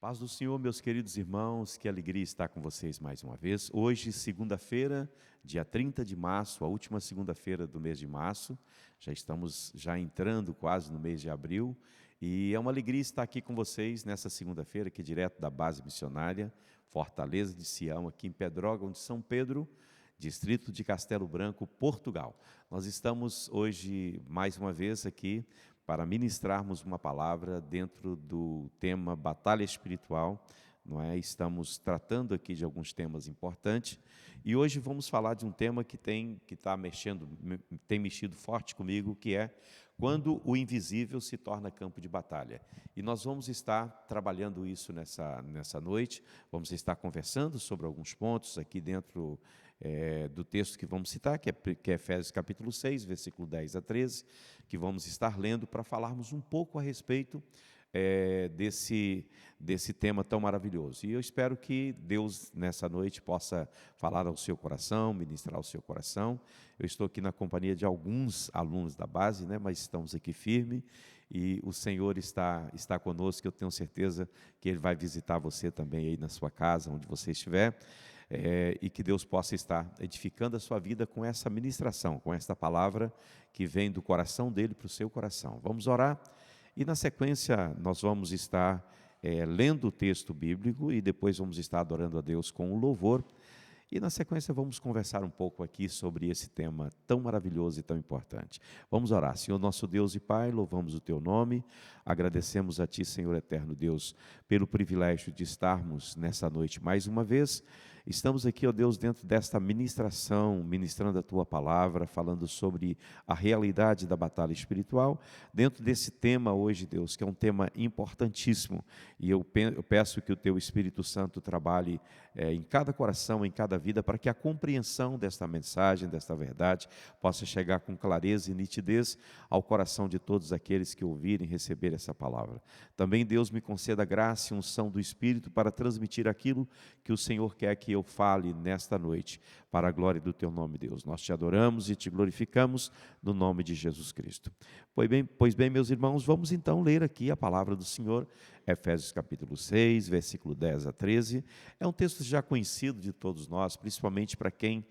Paz do Senhor, meus queridos irmãos, que alegria estar com vocês mais uma vez. Hoje, segunda-feira, dia 30 de março, a última segunda-feira do mês de março. Já estamos entrando quase no mês de abril. E é uma alegria estar aqui com vocês nessa segunda-feira, aqui direto da base missionária, Fortaleza de Sião, aqui em Pedrógão de São Pedro, distrito de Castelo Branco, Portugal. Nós estamos hoje, mais uma vez, aqui para ministrarmos uma palavra dentro do tema Batalha Espiritual, não é? Estamos tratando aqui de alguns temas importantes e hoje vamos falar de um tema que tem mexido forte comigo, que é quando o invisível se torna campo de batalha. E nós vamos estar trabalhando isso nessa noite, vamos estar conversando sobre alguns pontos aqui dentro do texto que vamos citar, que é Efésios capítulo 6, versículo 10 a 13, que vamos estar lendo para falarmos um pouco a respeito desse tema tão maravilhoso. E eu espero que Deus, nessa noite, possa falar ao seu coração, ministrar ao seu coração. Eu estou aqui na companhia de alguns alunos da base, né, mas estamos aqui firmes e o Senhor está conosco. Eu tenho certeza que Ele vai visitar você também aí na sua casa, onde você estiver. E que Deus possa estar edificando a sua vida com essa ministração, com esta palavra que vem do coração dele para o seu coração. Vamos orar e na sequência nós vamos estar lendo o texto bíblico e depois vamos estar adorando a Deus com o louvor. E na sequência vamos conversar um pouco aqui sobre esse tema tão maravilhoso e tão importante. Vamos orar. Senhor nosso Deus e Pai, louvamos o Teu nome, agradecemos a Ti, Senhor eterno Deus, pelo privilégio de estarmos nessa noite mais uma vez. Estamos aqui, ó Deus, dentro desta ministração, ministrando a Tua palavra, falando sobre a realidade da batalha espiritual, dentro desse tema hoje, Deus, que é um tema importantíssimo, e eu peço que o Teu Espírito Santo trabalhe em cada coração, em cada vida, para que a compreensão desta mensagem, desta verdade, possa chegar com clareza e nitidez ao coração de todos aqueles que ouvirem receber essa palavra. Também, Deus, me conceda graça e unção do Espírito para transmitir aquilo que o Senhor quer que eu fale nesta noite, para a glória do Teu nome, Deus. Nós Te adoramos e Te glorificamos no nome de Jesus Cristo. Pois bem, meus irmãos, vamos então ler aqui a palavra do Senhor, Efésios capítulo 6, versículo 10 a 13. É um texto já conhecido de todos nós, principalmente para quem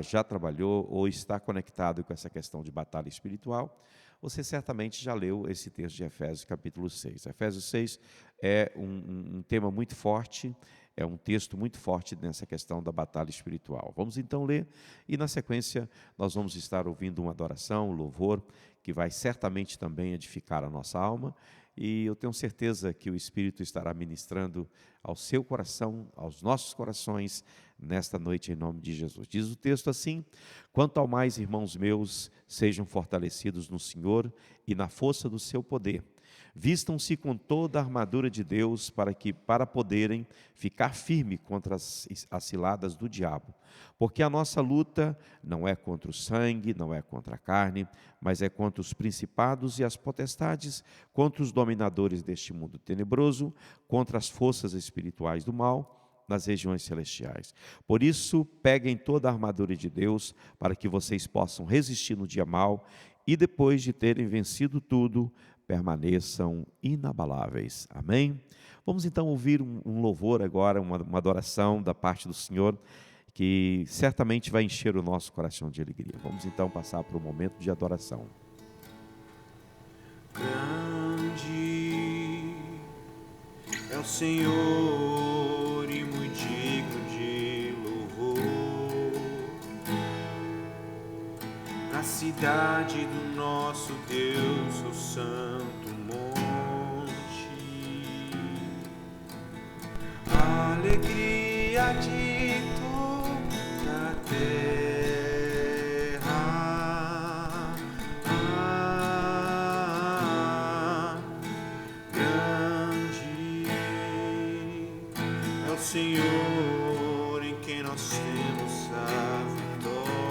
já trabalhou ou está conectado com essa questão de batalha espiritual. Você certamente já leu esse texto de Efésios capítulo 6. Efésios 6 é um tema muito forte, é um texto muito forte nessa questão da batalha espiritual. Vamos então ler e na sequência nós vamos estar ouvindo uma adoração, um louvor, que vai certamente também edificar a nossa alma. E eu tenho certeza que o Espírito estará ministrando ao seu coração, aos nossos corações, nesta noite em nome de Jesus. Diz o texto assim: quanto ao mais, irmãos meus, sejam fortalecidos no Senhor e na força do seu poder. Vistam-se com toda a armadura de Deus para poderem ficar firme contra as ciladas do diabo. Porque a nossa luta não é contra o sangue, não é contra a carne, mas é contra os principados e as potestades, contra os dominadores deste mundo tenebroso, contra as forças espirituais do mal nas regiões celestiais. Por isso, peguem toda a armadura de Deus para que vocês possam resistir no dia mau e depois de terem vencido tudo, permaneçam inabaláveis. Amém? Vamos então ouvir um louvor agora, uma adoração da parte do Senhor, que certamente vai encher o nosso coração de alegria. Vamos então passar para o momento de adoração. Grande é o Senhor e muito digno de louvor, na cidade do nosso Deus, o santo monte. A alegria de toda a terra. Grande é o Senhor em quem nós temos a vitória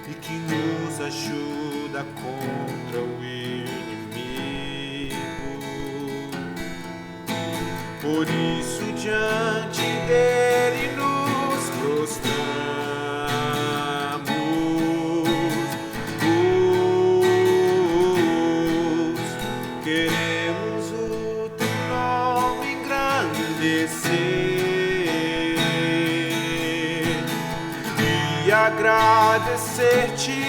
e que nos ajuda contra o inimigo. Por isso diante dele nos prostramos, queremos Queremos o teu nome engrandecer e agradecer-te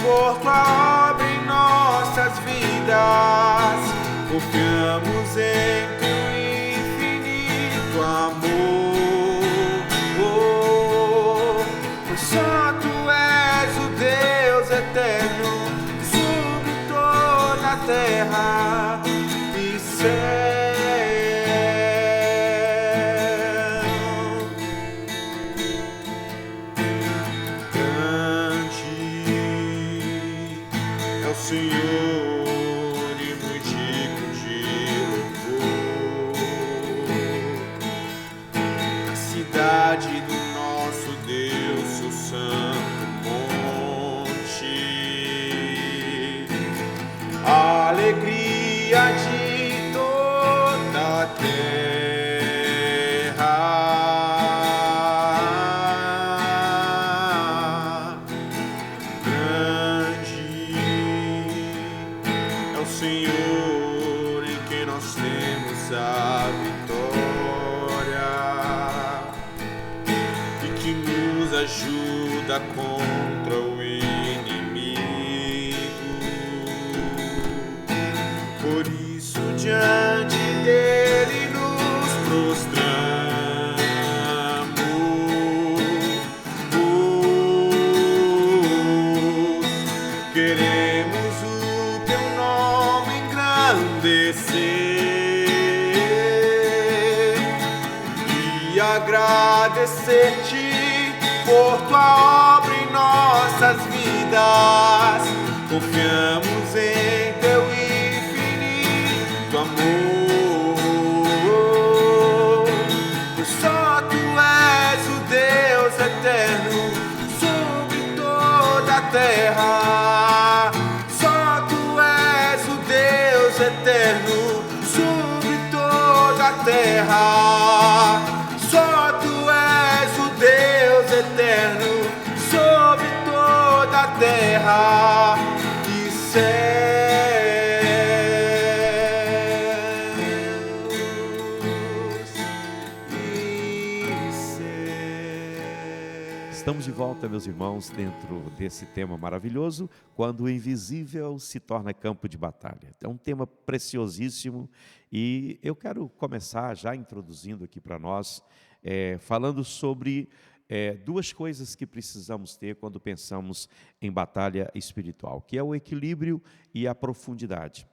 por tua obra em nossas vidas. Confiamos em teu infinito amor, pois só tu és o Deus eterno sobre toda a terra e céu. Senhor, e muito digno de louvor, na cidade do nosso Deus, o santo monte, a alegria de toda a terra. Senhor, em que nós temos a vitória e que nos ajuda contra o inimigo. Por isso, diante dele nos prostramos. Queremos e agradecer-te por tua obra em nossas vidas. Confiamos em teu infinito amor, pois só tu és o Deus eterno sobre toda a terra. Só tu és o Deus eterno sobre toda a terra. Só tu és o Deus eterno sobre toda a terra e céus. Estamos de volta, meus irmãos, dentro desse tema maravilhoso, quando o invisível se torna campo de batalha. É um tema preciosíssimo e eu quero começar já introduzindo aqui para nós, falando sobre duas coisas que precisamos ter quando pensamos em batalha espiritual, que é o equilíbrio e a profundidade.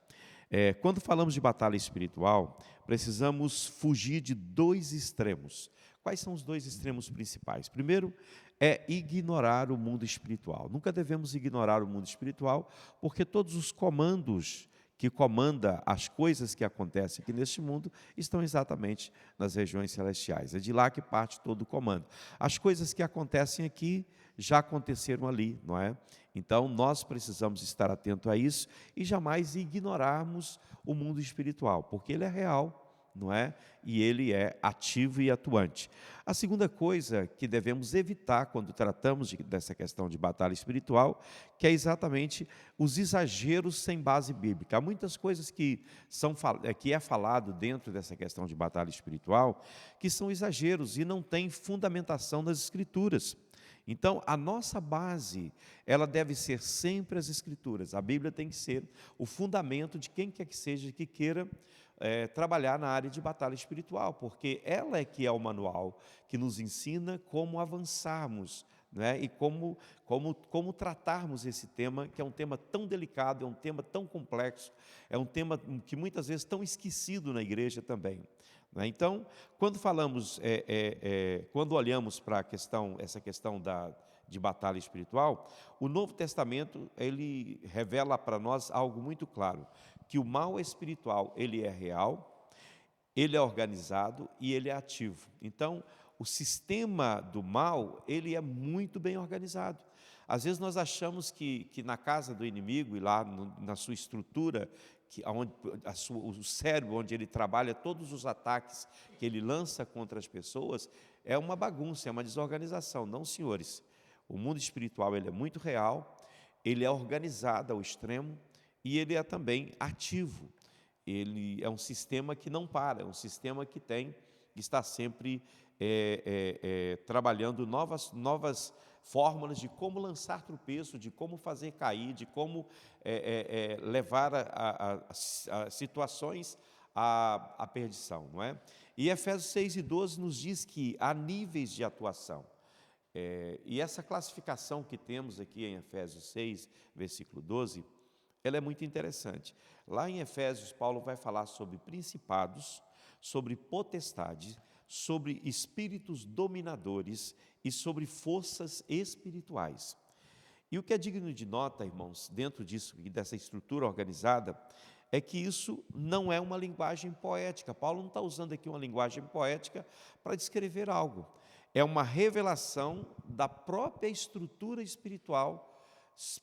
Quando falamos de batalha espiritual, precisamos fugir de dois extremos. Quais são os dois extremos principais? Primeiro, é ignorar o mundo espiritual. Nunca devemos ignorar o mundo espiritual, porque todos os comandos que comanda as coisas que acontecem aqui neste mundo estão exatamente nas regiões celestiais. É de lá que parte todo o comando. As coisas que acontecem aqui já aconteceram ali, não é? Então, nós precisamos estar atentos a isso e jamais ignorarmos o mundo espiritual, porque ele é real, não é? E ele é ativo e atuante. A segunda coisa que devemos evitar quando tratamos dessa questão de batalha espiritual, que é exatamente os exageros sem base bíblica. Há muitas coisas que é falado dentro dessa questão de batalha espiritual, que são exageros e não têm fundamentação nas Escrituras. Então, a nossa base, ela deve ser sempre as Escrituras. A Bíblia tem que ser o fundamento de quem quer que seja que queira trabalhar na área de batalha espiritual, porque ela é que é o manual que nos ensina como avançarmos, né? E como tratarmos esse tema, que é um tema tão delicado, é um tema tão complexo, é um tema que muitas vezes tão esquecido na igreja também. Então, quando falamos, quando olhamos para essa questão de batalha espiritual, o Novo Testamento ele revela para nós algo muito claro, que o mal espiritual ele é real, ele é organizado e ele é ativo. Então, o sistema do mal ele é muito bem organizado. Às vezes nós achamos que na casa do inimigo e lá na sua estrutura, o cérebro onde ele trabalha todos os ataques que ele lança contra as pessoas, é uma bagunça, é uma desorganização. Não, senhores. O mundo espiritual ele é muito real, ele é organizado ao extremo e ele é também ativo. ele é um sistema que não para, é um sistema que está sempre trabalhando novas fórmulas de como lançar tropeço, de como fazer cair, de como levar a situações à perdição, não é? E Efésios 6:12 nos diz que há níveis de atuação. E essa classificação que temos aqui em Efésios 6, versículo 12, ela é muito interessante. Lá em Efésios, Paulo vai falar sobre principados, sobre potestades, sobre espíritos dominadores e sobre forças espirituais. E o que é digno de nota, irmãos, dentro disso, dessa estrutura organizada, é que isso não é uma linguagem poética. Paulo não está usando aqui uma linguagem poética para descrever algo. É uma revelação da própria estrutura espiritual,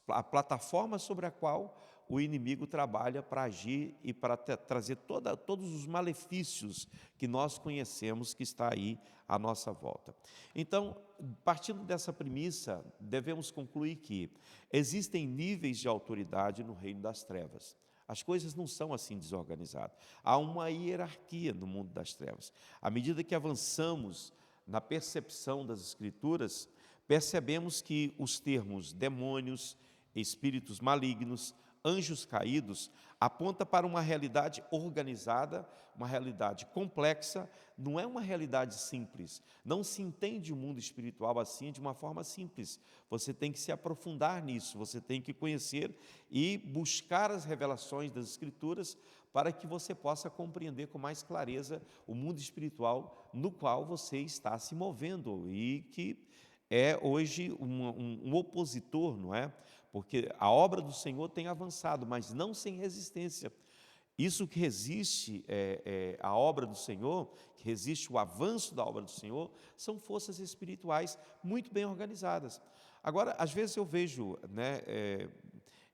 a plataforma sobre a qual o inimigo trabalha para agir e para trazer todos os malefícios que nós conhecemos que está aí à nossa volta. Então, partindo dessa premissa, devemos concluir que existem níveis de autoridade no reino das trevas. As coisas não são assim desorganizadas. Há uma hierarquia no mundo das trevas. À medida que avançamos na percepção das Escrituras, percebemos que os termos demônios, espíritos malignos, anjos caídos, aponta para uma realidade organizada, uma realidade complexa, não é uma realidade simples. Não se entende o mundo espiritual assim de uma forma simples. Você tem que se aprofundar nisso, você tem que conhecer e buscar as revelações das Escrituras para que você possa compreender com mais clareza o mundo espiritual no qual você está se movendo e que é hoje um opositor, não é? Porque a obra do Senhor tem avançado, mas não sem resistência. Isso que resiste a obra do Senhor, que resiste o avanço da obra do Senhor, são forças espirituais muito bem organizadas. Agora, às vezes eu vejo,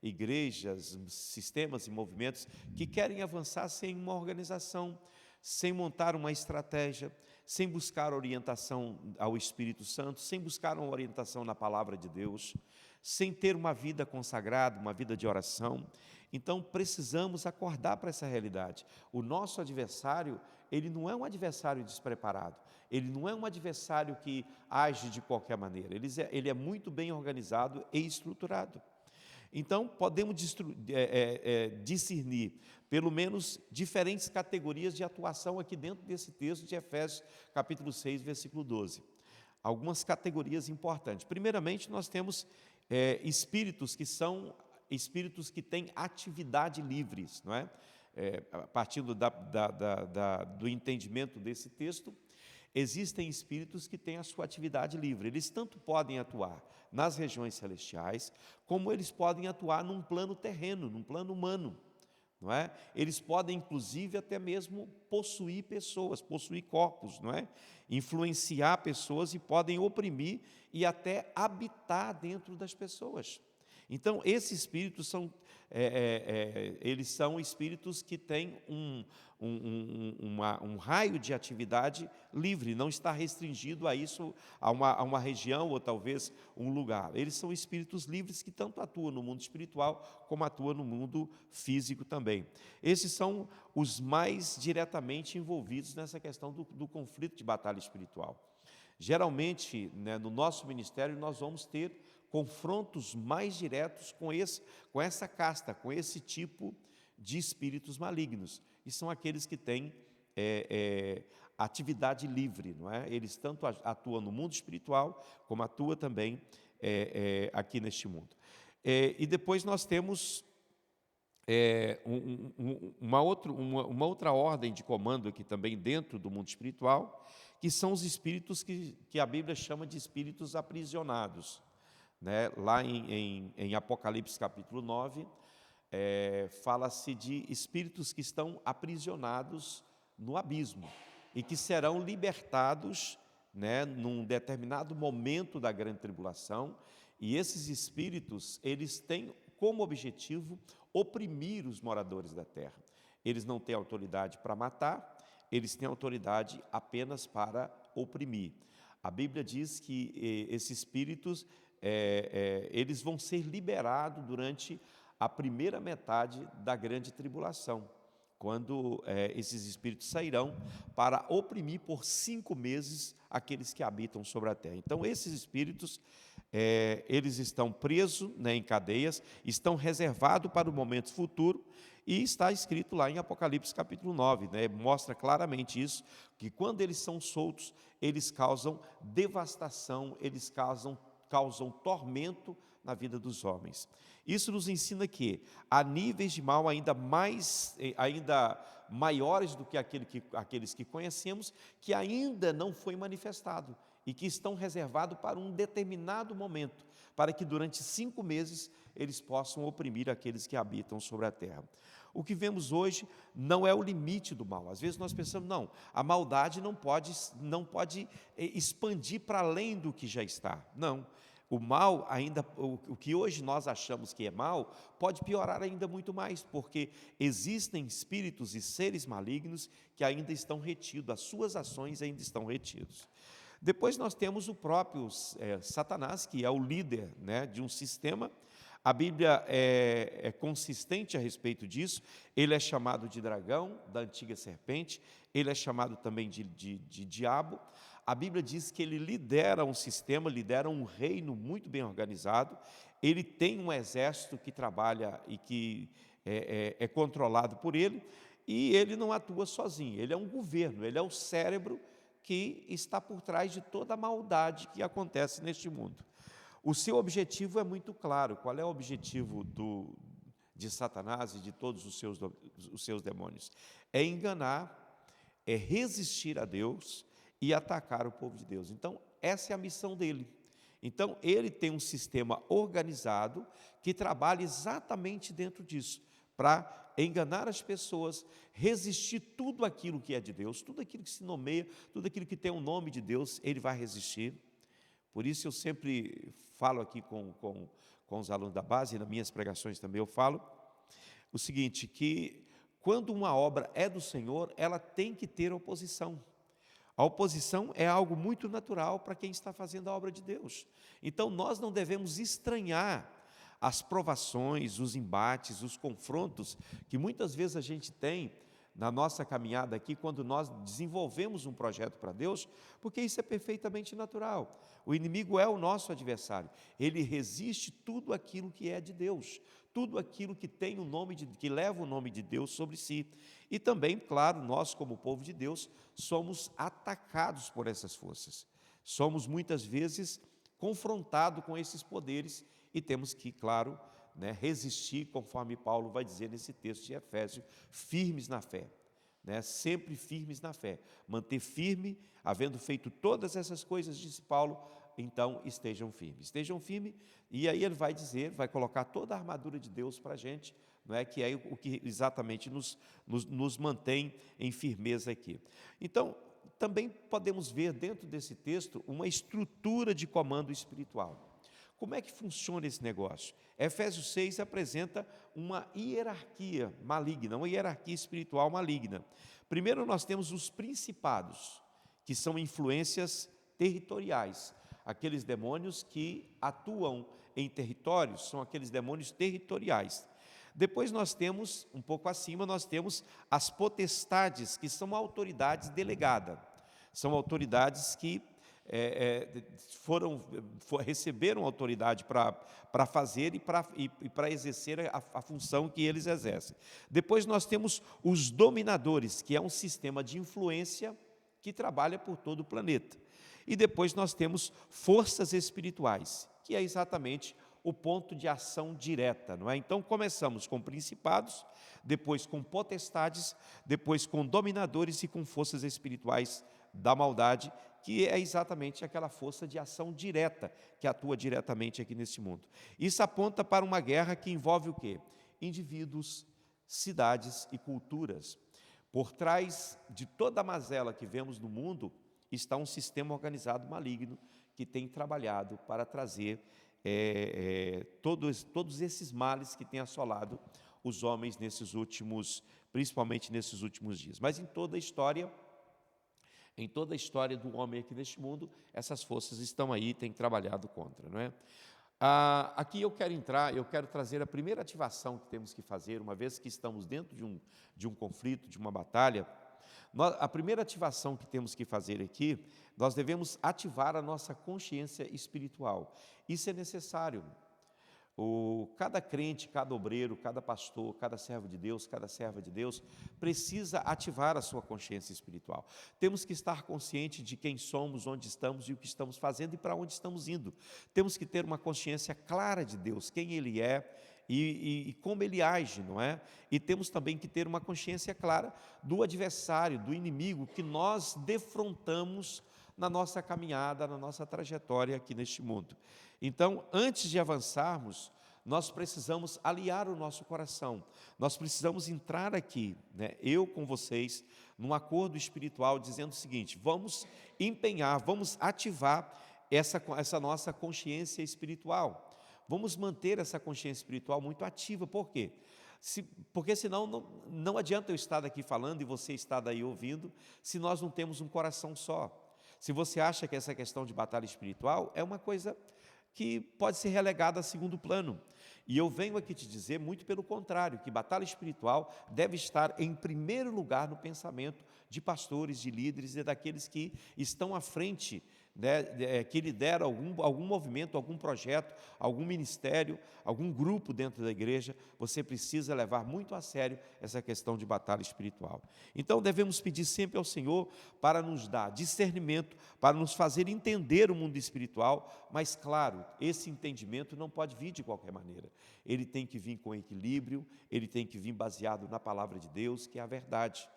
igrejas, sistemas e movimentos que querem avançar sem uma organização, sem montar uma estratégia, sem buscar orientação ao Espírito Santo, sem buscar uma orientação na palavra de Deus, sem ter uma vida consagrada, uma vida de oração. Então, precisamos acordar para essa realidade. O nosso adversário, ele não é um adversário despreparado, ele não é um adversário que age de qualquer maneira, ele é muito bem organizado e estruturado. Então, podemos discernir, pelo menos, diferentes categorias de atuação aqui dentro desse texto de Efésios, capítulo 6, versículo 12. Algumas categorias importantes. Primeiramente, nós temos espíritos que são espíritos que têm atividade livres, não é? Partindo do entendimento desse texto, existem espíritos que têm a sua atividade livre. Eles tanto podem atuar nas regiões celestiais, como eles podem atuar num plano terreno, num plano humano, não é? Eles podem, inclusive, até mesmo possuir pessoas, possuir corpos, não é? Influenciar pessoas e podem oprimir e até habitar dentro das pessoas. Então, esses espíritos eles são espíritos que têm um raio de atividade livre, não está restringido a isso, a uma região ou talvez um lugar. Eles são espíritos livres que tanto atuam no mundo espiritual como atuam no mundo físico também. Esses são os mais diretamente envolvidos nessa questão do conflito de batalha espiritual. Geralmente, no nosso ministério, nós vamos ter confrontos mais diretos com essa casta, com esse tipo de espíritos malignos. E são aqueles que têm atividade livre, não é? Eles tanto atuam no mundo espiritual, como atuam também aqui neste mundo. E depois nós temos uma outra ordem de comando aqui também dentro do mundo espiritual, que são os espíritos que a Bíblia chama de espíritos aprisionados. Lá em Apocalipse capítulo 9, fala-se de espíritos que estão aprisionados no abismo e que serão libertados num determinado momento da grande tribulação, e esses espíritos, eles têm como objetivo oprimir os moradores da terra. Eles não têm autoridade para matar, eles têm autoridade apenas para oprimir. A Bíblia diz que esses espíritos eles vão ser liberados durante a primeira metade da grande tribulação, quando esses espíritos sairão para oprimir por 5 meses aqueles que habitam sobre a terra. Então, esses espíritos, eles estão presos, né, em cadeias, estão reservados para o momento futuro, e está escrito lá em Apocalipse capítulo 9, né, mostra claramente isso, que quando eles são soltos, eles causam devastação, eles causam tormento na vida dos homens. Isso nos ensina que há níveis de mal ainda maiores do que aqueles que conhecemos, que ainda não foi manifestado e que estão reservados para um determinado momento, para que durante 5 meses eles possam oprimir aqueles que habitam sobre a terra. O que vemos hoje não é o limite do mal. Às vezes nós pensamos, não, a maldade não pode expandir para além do que já está. Não. O mal, ainda, o que hoje nós achamos que é mal, pode piorar ainda muito mais, porque existem espíritos e seres malignos que ainda estão retidos, as suas ações ainda estão retidos. Depois nós temos o próprio Satanás, que é o líder, né, de um sistema. A Bíblia é consistente a respeito disso. Ele é chamado de dragão, da antiga serpente, ele é chamado também de diabo. A Bíblia diz que ele lidera um sistema, lidera um reino muito bem organizado, ele tem um exército que trabalha e que é controlado por ele, e ele não atua sozinho, ele é um governo, ele é o cérebro que está por trás de toda a maldade que acontece neste mundo. O seu objetivo é muito claro. Qual é o objetivo de Satanás e de todos os seus demônios? É enganar, é resistir a Deus e atacar o povo de Deus. Então, essa é a missão dele. Então, ele tem um sistema organizado que trabalha exatamente dentro disso, para enganar as pessoas, resistir tudo aquilo que é de Deus, tudo aquilo que se nomeia, tudo aquilo que tem o nome de Deus, ele vai resistir. Por isso eu sempre falo aqui com os alunos da base, e nas minhas pregações também eu falo, o seguinte, que quando uma obra é do Senhor, ela tem que ter oposição. A oposição é algo muito natural para quem está fazendo a obra de Deus. Então, nós não devemos estranhar as provações, os embates, os confrontos que muitas vezes a gente tem na nossa caminhada aqui, quando nós desenvolvemos um projeto para Deus, porque isso é perfeitamente natural. O inimigo é o nosso adversário. Ele resiste tudo aquilo que é de Deus, tudo aquilo que tem o nome que leva o nome de Deus sobre si. E também, claro, nós como povo de Deus somos atacados por essas forças. Somos muitas vezes confrontados com esses poderes e temos que, claro, resistir, conforme Paulo vai dizer nesse texto de Efésios, firmes na fé, sempre firmes na fé, manter firme, havendo feito todas essas coisas, disse Paulo, então estejam firmes, e aí ele vai dizer, vai colocar toda a armadura de Deus para a gente, que é o que exatamente nos mantém em firmeza aqui. Então, também podemos ver dentro desse texto uma estrutura de comando espiritual. Como é que funciona esse negócio? Efésios 6 apresenta uma hierarquia maligna, uma hierarquia espiritual maligna. Primeiro nós temos os principados, que são influências territoriais. Aqueles demônios que atuam em territórios, são aqueles demônios territoriais. Depois nós temos, um pouco acima, nós temos as potestades, que são autoridades delegadas. São autoridades que receberam autoridade para fazer e para exercer a função que eles exercem. Depois nós temos os dominadores, que é um sistema de influência que trabalha por todo o planeta. E depois nós temos forças espirituais, que é exatamente o ponto de ação direta, não é? Então começamos com principados, depois com potestades, depois com dominadores e com forças espirituais da maldade, que é exatamente aquela força de ação direta, que atua diretamente aqui nesse mundo. Isso aponta para uma guerra que envolve o quê? Indivíduos, cidades e culturas. Por trás de toda a mazela que vemos no mundo, está um sistema organizado maligno que tem trabalhado para trazer todos esses males que têm assolado os homens principalmente nesses últimos dias. Mas em toda a história do homem aqui neste mundo, essas forças estão aí, têm trabalhado contra, não é? Aqui eu quero trazer a primeira ativação que temos que fazer, uma vez que estamos dentro de um conflito, de uma batalha. A primeira ativação que temos que fazer aqui, nós devemos ativar a nossa consciência espiritual. Isso é necessário. Cada crente, cada obreiro, cada pastor, cada servo de Deus, cada serva de Deus, precisa ativar a sua consciência espiritual. Temos que estar consciente de quem somos, onde estamos e o que estamos fazendo e para onde estamos indo. Temos que ter uma consciência clara de Deus, quem Ele é e como Ele age, não é? E temos também que ter uma consciência clara do adversário, do inimigo que nós defrontamos na nossa caminhada, na nossa trajetória aqui neste mundo. Então, antes de avançarmos, nós precisamos aliar o nosso coração. Nós precisamos entrar aqui, eu com vocês, num acordo espiritual, dizendo o seguinte: vamos empenhar, vamos ativar essa nossa consciência espiritual. Vamos manter essa consciência espiritual muito ativa. Por quê? Porque senão não adianta eu estar aqui falando e você estar daí ouvindo, se nós não temos um coração só. Se você acha que essa questão de batalha espiritual é uma coisa que pode ser relegada a segundo plano. E eu venho aqui te dizer, muito pelo contrário, que batalha espiritual deve estar em primeiro lugar no pensamento de pastores, de líderes e daqueles que estão à frente, que lideram algum movimento, algum projeto, algum ministério, algum grupo dentro da igreja. Você precisa levar muito a sério essa questão de batalha espiritual. Então devemos pedir sempre ao Senhor para nos dar discernimento, para nos fazer entender o mundo espiritual, mas claro, esse entendimento não pode vir de qualquer maneira. Ele tem que vir com equilíbrio, ele tem que vir baseado na palavra de Deus, que é a verdade.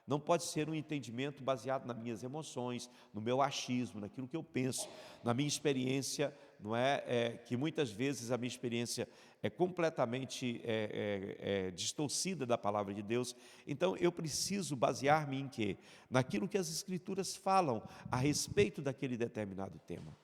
Não pode ser um entendimento baseado nas minhas emoções, no meu achismo, naquilo que eu penso, na minha experiência, não é? Que muitas vezes a minha experiência é completamente distorcida da palavra de Deus. Então eu preciso basear-me em quê? Naquilo que as Escrituras falam a respeito daquele determinado tema.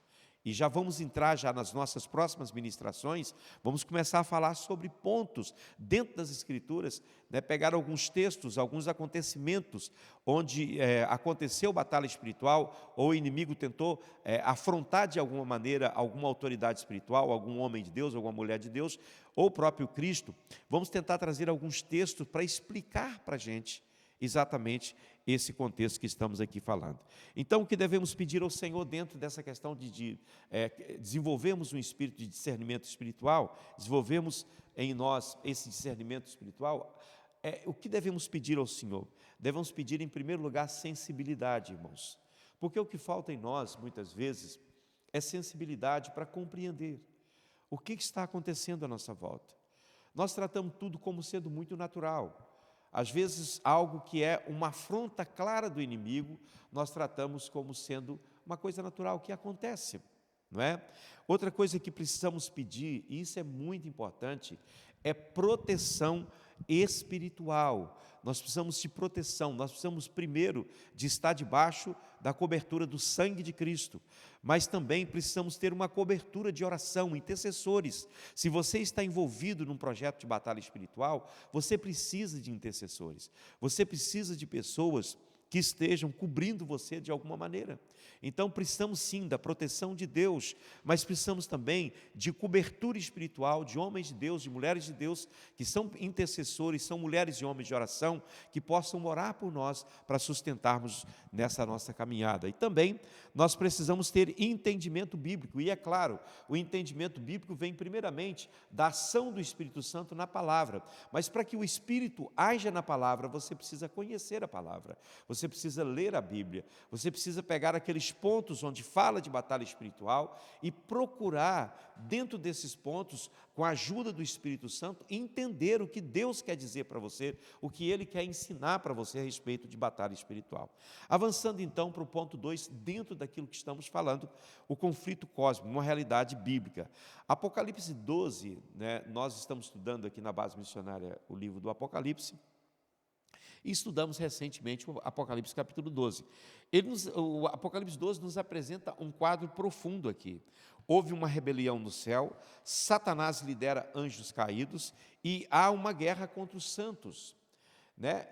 E já vamos entrar já nas nossas próximas ministrações, vamos começar a falar sobre pontos dentro das Escrituras, pegar alguns textos, alguns acontecimentos onde aconteceu batalha espiritual, ou o inimigo tentou afrontar de alguma maneira alguma autoridade espiritual, algum homem de Deus, alguma mulher de Deus, ou o próprio Cristo. Vamos tentar trazer alguns textos para explicar para a gente exatamente esse contexto que estamos aqui falando. Então, o que devemos pedir ao Senhor dentro dessa questão de desenvolvermos um espírito de discernimento espiritual, desenvolvermos em nós esse discernimento espiritual, o que devemos pedir ao Senhor? Devemos pedir, em primeiro lugar, sensibilidade, irmãos. Porque o que falta em nós, muitas vezes, é sensibilidade para compreender o que está acontecendo à nossa volta. Nós tratamos tudo como sendo muito natural. Às vezes, algo que é uma afronta clara do inimigo, nós tratamos como sendo uma coisa natural que acontece, não é? Outra coisa que precisamos pedir, e isso é muito importante, é proteção espiritual. Nós precisamos de proteção, nós precisamos primeiro de estar debaixo da cobertura do sangue de Cristo, mas também precisamos ter uma cobertura de oração, intercessores. Se você está envolvido num projeto de batalha espiritual, você precisa de intercessores, você precisa de pessoas que estejam cobrindo você de alguma maneira. Então precisamos sim da proteção de Deus, mas precisamos também de cobertura espiritual, de homens de Deus, de mulheres de Deus, que são intercessores, são mulheres e homens de oração, que possam orar por nós para sustentarmos nessa nossa caminhada. E também nós precisamos ter entendimento bíblico, e é claro, o entendimento bíblico vem primeiramente da ação do Espírito Santo na palavra, mas para que o Espírito haja na palavra, você precisa conhecer a palavra, você precisa ler a Bíblia, você precisa pegar aqueles pontos onde fala de batalha espiritual e procurar, dentro desses pontos, com a ajuda do Espírito Santo, entender o que Deus quer dizer para você, o que Ele quer ensinar para você a respeito de batalha espiritual. Avançando então para o ponto 2, dentro daquilo que estamos falando, o conflito cósmico, uma realidade bíblica. Apocalipse 12, nós estamos estudando aqui na base missionária o livro do Apocalipse, e estudamos recentemente o Apocalipse capítulo 12. O Apocalipse 12 nos apresenta um quadro profundo aqui. Houve uma rebelião no céu, Satanás lidera anjos caídos e há uma guerra contra os santos. né?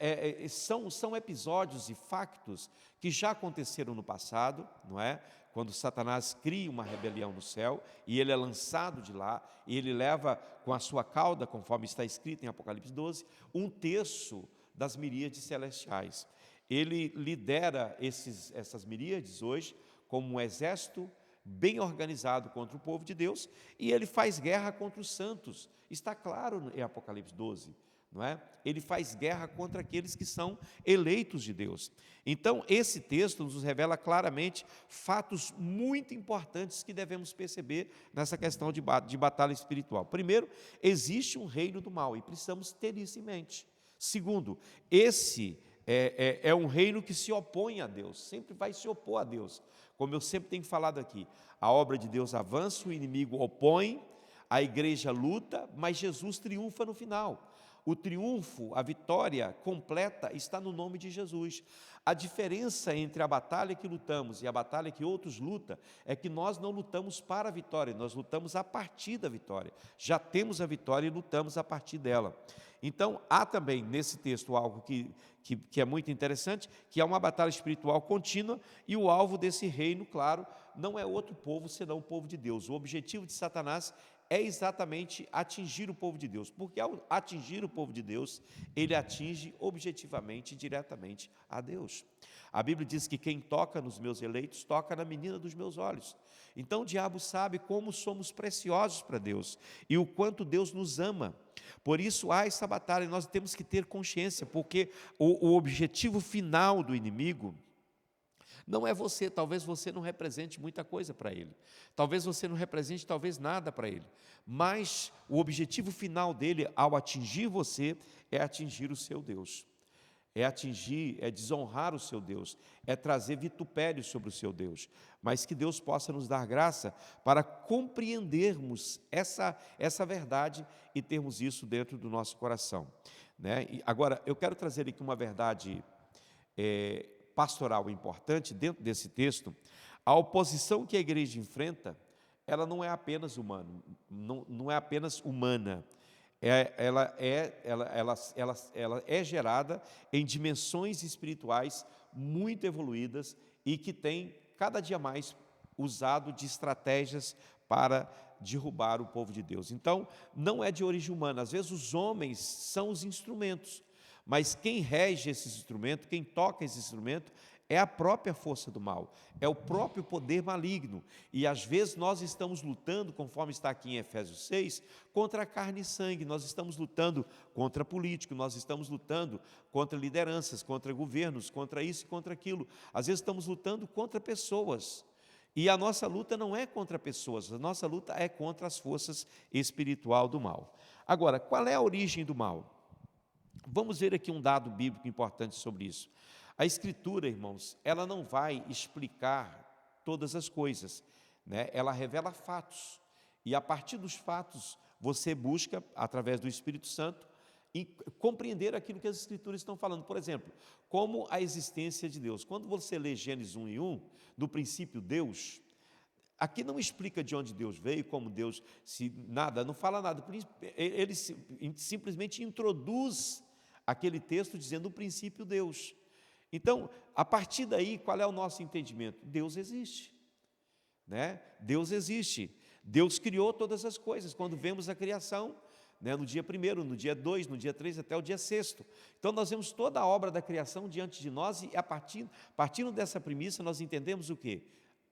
São episódios e factos que já aconteceram no passado, não é? Quando Satanás cria uma rebelião no céu e ele é lançado de lá, e ele leva com a sua cauda, conforme está escrito em Apocalipse 12, 1/3 das miríades celestiais. Ele lidera essas miríades hoje como um exército bem organizado contra o povo de Deus, e ele faz guerra contra os santos. Está claro em Apocalipse 12, não é? Ele faz guerra contra aqueles que são eleitos de Deus. Então, esse texto nos revela claramente fatos muito importantes que devemos perceber nessa questão de batalha espiritual. Primeiro, existe um reino do mal, e precisamos ter isso em mente. Segundo, esse é um reino que se opõe a Deus, sempre vai se opor a Deus. Como eu sempre tenho falado aqui, a obra de Deus avança, o inimigo opõe, a igreja luta, mas Jesus triunfa no final. O triunfo, a vitória completa está no nome de Jesus. A diferença entre a batalha que lutamos e a batalha que outros lutam é que nós não lutamos para a vitória, nós lutamos a partir da vitória. Já temos a vitória e lutamos a partir dela. Então, há também nesse texto algo que é muito interessante, que é uma batalha espiritual contínua, e o alvo desse reino, claro, não é outro povo senão o povo de Deus. O objetivo de Satanás é exatamente atingir o povo de Deus, porque ao atingir o povo de Deus, ele atinge objetivamente, diretamente a Deus. A Bíblia diz que quem toca nos meus eleitos, toca na menina dos meus olhos. Então o diabo sabe como somos preciosos para Deus, e o quanto Deus nos ama. Por isso há essa batalha, e nós temos que ter consciência, porque o objetivo final do inimigo não é você. Talvez você não represente muita coisa para ele, talvez você não represente talvez nada para ele, mas o objetivo final dele, ao atingir você, é atingir o seu Deus, é desonrar o seu Deus, é trazer vitupério sobre o seu Deus. Mas que Deus possa nos dar graça para compreendermos essa verdade e termos isso dentro do nosso coração, né? E agora, eu quero trazer aqui uma verdade pastoral importante dentro desse texto. A oposição que a igreja enfrenta, ela não é apenas humana, não é apenas humana. Ela é gerada em dimensões espirituais muito evoluídas e que tem cada dia mais usado de estratégias para derrubar o povo de Deus. Então, não é de origem humana. Às vezes os homens são os instrumentos, mas quem rege esse instrumento, quem toca esse instrumento, é a própria força do mal, é o próprio poder maligno. E às vezes nós estamos lutando, conforme está aqui em Efésios 6, contra a carne e sangue. Nós estamos lutando contra político, nós estamos lutando contra lideranças, contra governos, contra isso e contra aquilo. Às vezes estamos lutando contra pessoas. E a nossa luta não é contra pessoas, a nossa luta é contra as forças espirituais do mal. Agora, qual é a origem do mal? Vamos ver aqui um dado bíblico importante sobre isso. A Escritura, irmãos, ela não vai explicar todas as coisas, né? Ela revela fatos, e a partir dos fatos, você busca, através do Espírito Santo, compreender aquilo que as Escrituras estão falando. Por exemplo, como a existência de Deus. Quando você lê Gênesis 1:1, no princípio Deus, aqui não explica de onde Deus veio, como Deus, não fala nada. Ele simplesmente introduz aquele texto dizendo: no princípio Deus. Então, a partir daí, qual é o nosso entendimento? Deus existe, né? Deus existe. Deus criou todas as coisas. Quando vemos a criação, né, no dia 1º, no dia 2, no dia 3, até o dia 6º. Então, nós vemos toda a obra da criação diante de nós, e partindo dessa premissa, nós entendemos o quê?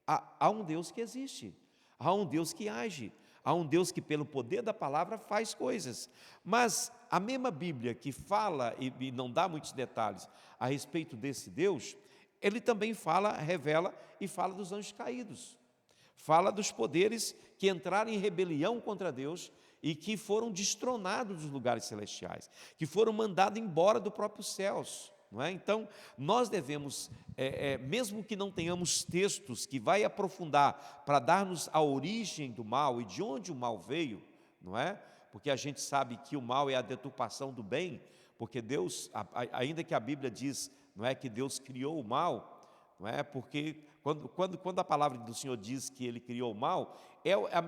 Há um Deus que existe, há um Deus que age, há um Deus que, pelo poder da palavra, faz coisas. Mas a mesma Bíblia que fala, e não dá muitos detalhes a respeito desse Deus, ele também revela e fala dos anjos caídos, fala dos poderes que entraram em rebelião contra Deus e que foram destronados dos lugares celestiais, que foram mandados embora do próprio céus. Não é? Então, nós devemos, mesmo que não tenhamos textos que vai aprofundar para dar-nos a origem do mal e de onde o mal veio, não é? Porque a gente sabe que o mal é a deturpação do bem, porque Deus, ainda que a Bíblia diz, não é, que Deus criou o mal, não é? Porque quando a palavra do Senhor diz que Ele criou o mal, é a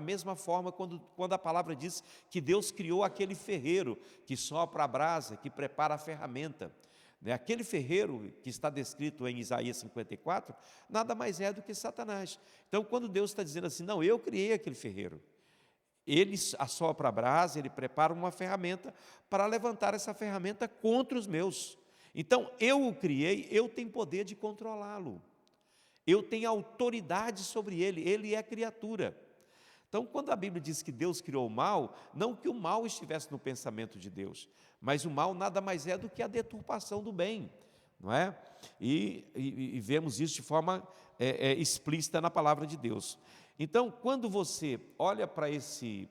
mesma forma quando a palavra diz que Deus criou aquele ferreiro que sopra a brasa, que prepara a ferramenta. Né? Aquele ferreiro que está descrito em Isaías 54, nada mais é do que Satanás. Então, quando Deus está dizendo assim, não, eu criei aquele ferreiro, ele assopra a brasa, ele prepara uma ferramenta para levantar essa ferramenta contra os meus. Então, eu o criei, eu tenho poder de controlá-lo. Eu tenho autoridade sobre ele, ele é criatura. Então, quando a Bíblia diz que Deus criou o mal, não que o mal estivesse no pensamento de Deus, mas o mal nada mais é do que a deturpação do bem, não é? E vemos isso de forma explícita na palavra de Deus. Então, quando você olha para esse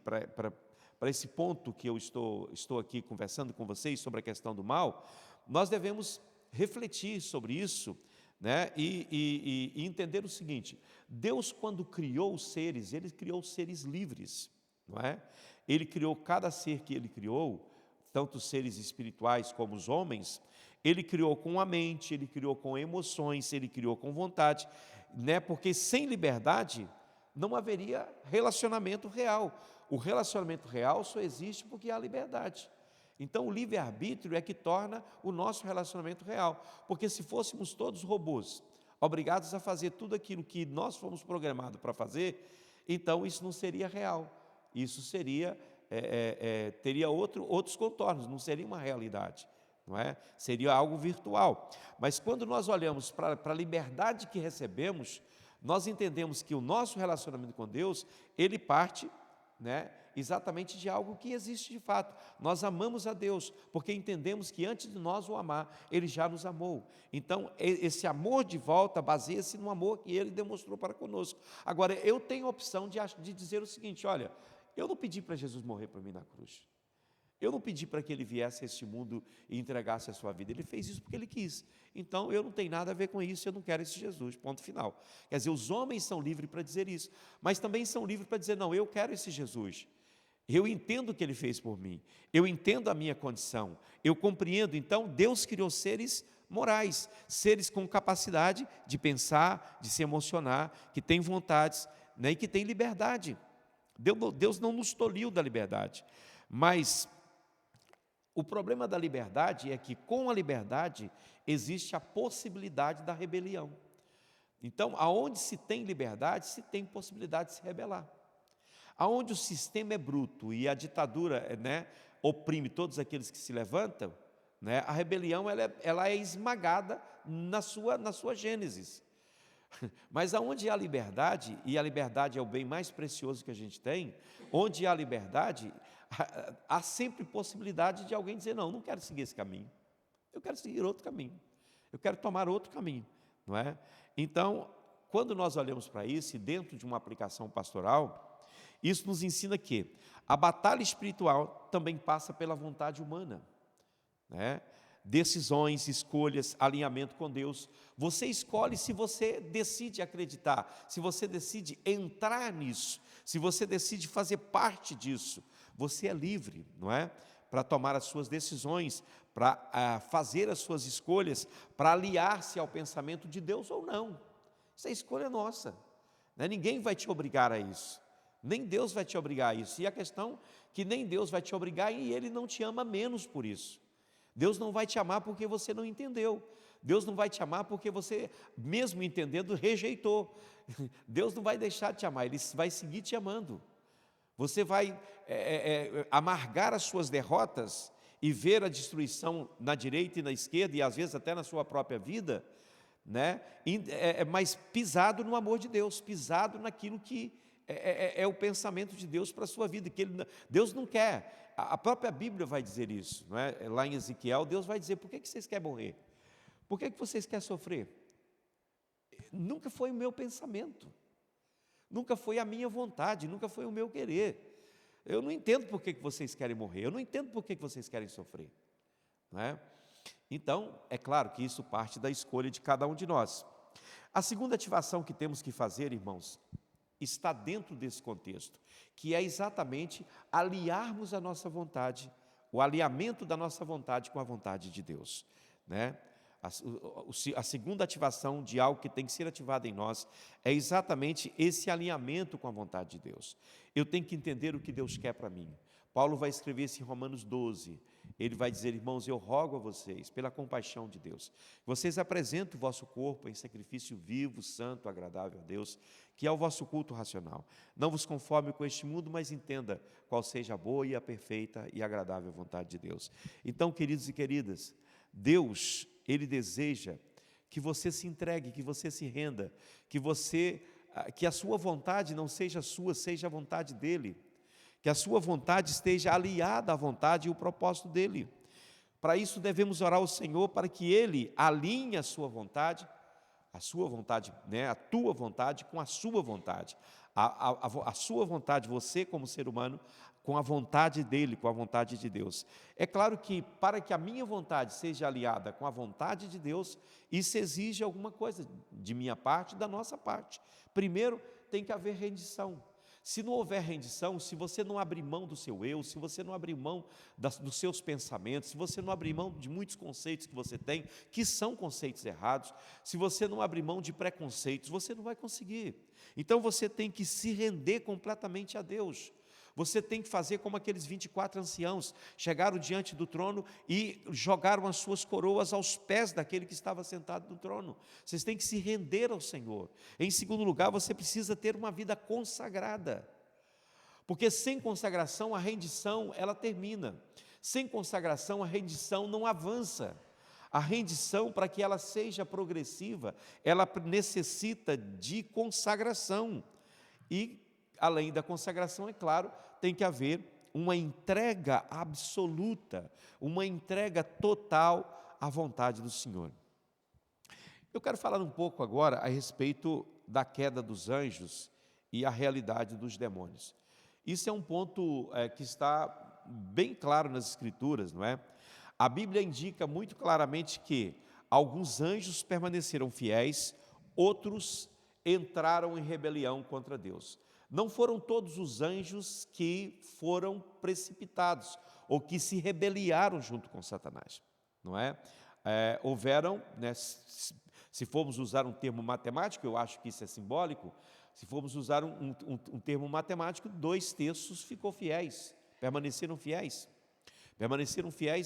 ponto que eu estou aqui conversando com vocês sobre a questão do mal, nós devemos refletir sobre isso, né? E entender o seguinte: Deus, quando criou os seres, Ele criou os seres livres, não é? Ele criou cada ser que Ele criou, tanto os seres espirituais como os homens, Ele criou com a mente, Ele criou com emoções, Ele criou com vontade, né? Porque sem liberdade não haveria relacionamento real. O relacionamento real só existe porque há liberdade. Então, o livre-arbítrio é que torna o nosso relacionamento real. Porque se fôssemos todos robôs, obrigados a fazer tudo aquilo que nós fomos programados para fazer, então isso não seria real. Isso teria outros contornos, não seria uma realidade, não é? Seria algo virtual. Mas quando nós olhamos para a liberdade que recebemos, nós entendemos que o nosso relacionamento com Deus, ele parte, né, exatamente de algo que existe de fato. Nós amamos a Deus, porque entendemos que antes de nós o amar, Ele já nos amou. Então, esse amor de volta baseia-se no amor que Ele demonstrou para conosco. Agora, eu tenho a opção de dizer o seguinte: olha, eu não pedi para Jesus morrer por mim na cruz. Eu não pedi para que Ele viesse a este mundo e entregasse a sua vida. Ele fez isso porque Ele quis. Então, eu não tenho nada a ver com isso, eu não quero esse Jesus, ponto final. Quer dizer, os homens são livres para dizer isso, mas também são livres para dizer, não, eu quero esse Jesus. Eu entendo o que Ele fez por mim, eu entendo a minha condição, eu compreendo. Então, Deus criou seres morais, seres com capacidade de pensar, de se emocionar, que têm vontades, né, e que têm liberdade. Deus não nos tolhiu da liberdade, mas o problema da liberdade é que, com a liberdade, existe a possibilidade da rebelião. Então, aonde se tem liberdade, se tem possibilidade de se rebelar. Aonde o sistema é bruto e a ditadura, né, oprime todos aqueles que se levantam, né, a rebelião ela é esmagada na sua gênese. Mas aonde há liberdade, e a liberdade é o bem mais precioso que a gente tem, onde há liberdade, há sempre possibilidade de alguém dizer, não quero seguir esse caminho, eu quero seguir outro caminho, eu quero tomar outro caminho, não é? Então, quando nós olhamos para isso, e dentro de uma aplicação pastoral, isso nos ensina que a batalha espiritual também passa pela vontade humana, né? Decisões, escolhas, alinhamento com Deus. Você escolhe se você decide acreditar, se você decide entrar nisso, se você decide fazer parte disso. Você é livre, não é? Para tomar as suas decisões, para fazer as suas escolhas, para aliar-se ao pensamento de Deus ou não. Isso é escolha nossa, né? Ninguém vai te obrigar a isso, nem Deus vai te obrigar a isso. E a questão é que nem Deus vai te obrigar e Ele não te ama menos por isso. Deus não vai te amar porque você não entendeu. Deus não vai te amar porque você, mesmo entendendo, rejeitou. Deus não vai deixar de te amar, Ele vai seguir te amando. Você vai amargar as suas derrotas e ver a destruição na direita e na esquerda, e às vezes até na sua própria vida, né? Mas pisado no amor de Deus, pisado naquilo que é o pensamento de Deus para a sua vida, que Deus não quer. A própria Bíblia vai dizer isso, não é? Lá em Ezequiel, Deus vai dizer, por que vocês querem morrer? Por que vocês querem sofrer? Nunca foi o meu pensamento, nunca foi a minha vontade, nunca foi o meu querer. Eu não entendo por que vocês querem morrer, eu não entendo por que vocês querem sofrer, não é? Então, é claro que isso parte da escolha de cada um de nós. A segunda ativação que temos que fazer, irmãos, está dentro desse contexto, que é exatamente aliarmos a nossa vontade, o alinhamento da nossa vontade com a vontade de Deus, né? A segunda ativação de algo que tem que ser ativado em nós é exatamente esse alinhamento com a vontade de Deus. Eu tenho que entender o que Deus quer para mim. Paulo vai escrever isso em Romanos 12. Ele vai dizer: irmãos, eu rogo a vocês, pela compaixão de Deus, vocês apresentem o vosso corpo em sacrifício vivo, santo, agradável a Deus, que é o vosso culto racional. Não vos conforme com este mundo, mas entenda qual seja a boa e a perfeita e agradável vontade de Deus. Então, queridos e queridas, Deus, Ele deseja que você se entregue, que você se renda, que a sua vontade não seja sua, seja a vontade dEle, que a sua vontade esteja aliada à vontade e o propósito dEle. Para isso devemos orar ao Senhor, para que Ele alinhe a sua vontade, né, a tua vontade com a sua vontade, a sua vontade, você como ser humano, com a vontade dEle, com a vontade de Deus. É claro que para que a minha vontade seja aliada com a vontade de Deus, isso exige alguma coisa de minha parte e da nossa parte. Primeiro, tem que haver rendição. Se não houver rendição, se você não abrir mão do seu eu, se você não abrir mão dos seus pensamentos, se você não abrir mão de muitos conceitos que você tem, que são conceitos errados, se você não abrir mão de preconceitos, você não vai conseguir. Então você tem que se render completamente a Deus. Você tem que fazer como aqueles 24 anciãos, chegaram diante do trono e jogaram as suas coroas aos pés daquele que estava sentado no trono. Vocês têm que se render ao Senhor. Em segundo lugar, você precisa ter uma vida consagrada, porque sem consagração a rendição ela termina. Sem consagração a rendição não avança. A rendição, para que ela seja progressiva, ela necessita de consagração. E além da consagração, é claro, tem que haver uma entrega absoluta, uma entrega total à vontade do Senhor. Eu quero falar um pouco agora a respeito da queda dos anjos e a realidade dos demônios. Isso é um ponto que está bem claro nas Escrituras, não é? A Bíblia indica muito claramente que alguns anjos permaneceram fiéis, outros entraram em rebelião contra Deus. Não foram todos os anjos que foram precipitados ou que se rebeliaram junto com Satanás, não é? Houveram, né, se formos usar um termo matemático, eu acho que isso é simbólico, se formos usar um termo matemático, 2/3 ficou fiéis, permaneceram fiéis